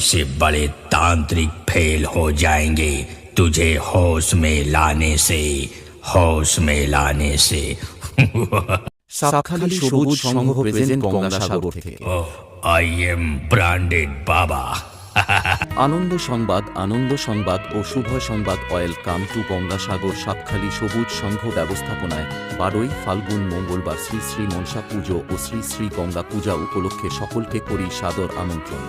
से बड़े तांत्रिक फेल हो जाएंगे तुझे होश में लाने से, होश में लाने से। সাপখালী সবুজ সংঘ প্রেজেন্ট গঙ্গাসাগর থেকে। आई एम ब्रांडेड बाबा। আনন্দ সংবাদ ও শুভ সংবাদ ওয়েলকাম টু গঙ্গাসাগর। সাপখালী সবুজ সংঘ ব্যবস্থাপনায় 12ই ফাল্গুন মঙ্গলবার শ্রী শ্রী মনসা পুজো ও শ্রী শ্রী গঙ্গা পূজা উপলক্ষে সকলকে করি সাদর আমন্ত্রণ।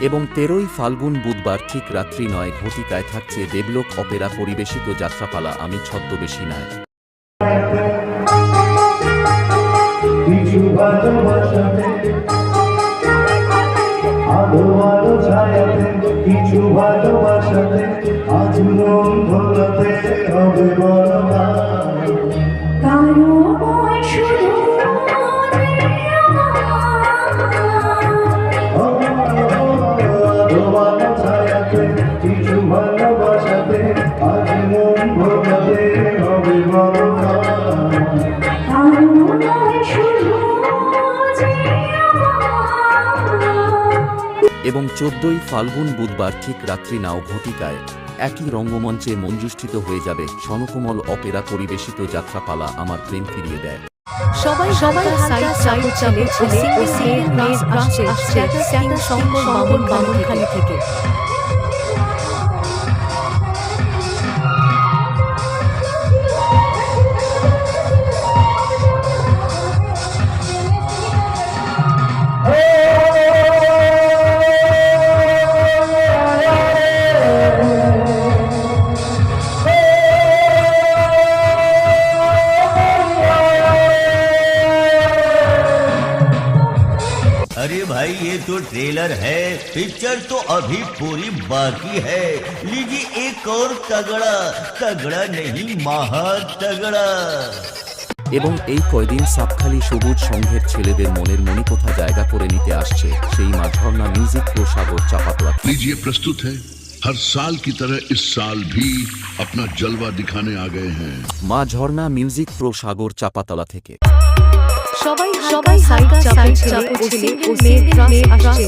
এবং 13ই ফাল্গুন বুধবার ঠিক রাত্রি 9 ঘটিকায় থাকছে দেবলোক অপেরা পরিবেশিত যাত্রাপালা আমি ছদ্মবেশী নায়ক। এবং 14ই ফাল্গুন বুধবার ঠিক রাত্রি 9 ঘটিকায় একই রঙ্গমঞ্চে মঞ্জুষ্ঠিত হয়ে যাবে স্বর্ণকমল অপেরা পরিবেশিত যাত্রাপালা আমার প্রেম ফিরিয়ে দেয়। সবাই সাইড চলে বামনখালী থেকে। अरे भाई ये तो ट्रेलर है, पिक्चर तो अभी पूरी बाकी है। लीजिए एक और तगड़ा, तगड़ा नहीं महा तगड़ा। এবং এই কয়দিন সাপখালী সবুজ সংঘের ছেলেদের মনের মণিকোঠা জায়গা করে নিতে আসছে সেই মা ঝর্ণা মিউজিক প্রো সাগর চাপাতলা। लीजिए प्रस्तुत है हर साल की तरह इस साल भी अपना जलवा दिखाने आ गए हैं মা ঝর্ণা মিউজিক প্রো সাগর চাপাতলা থেকে। সবাই সাইড চাপে ছেলে ও সিঙ্গেল মেয়ে আসছে।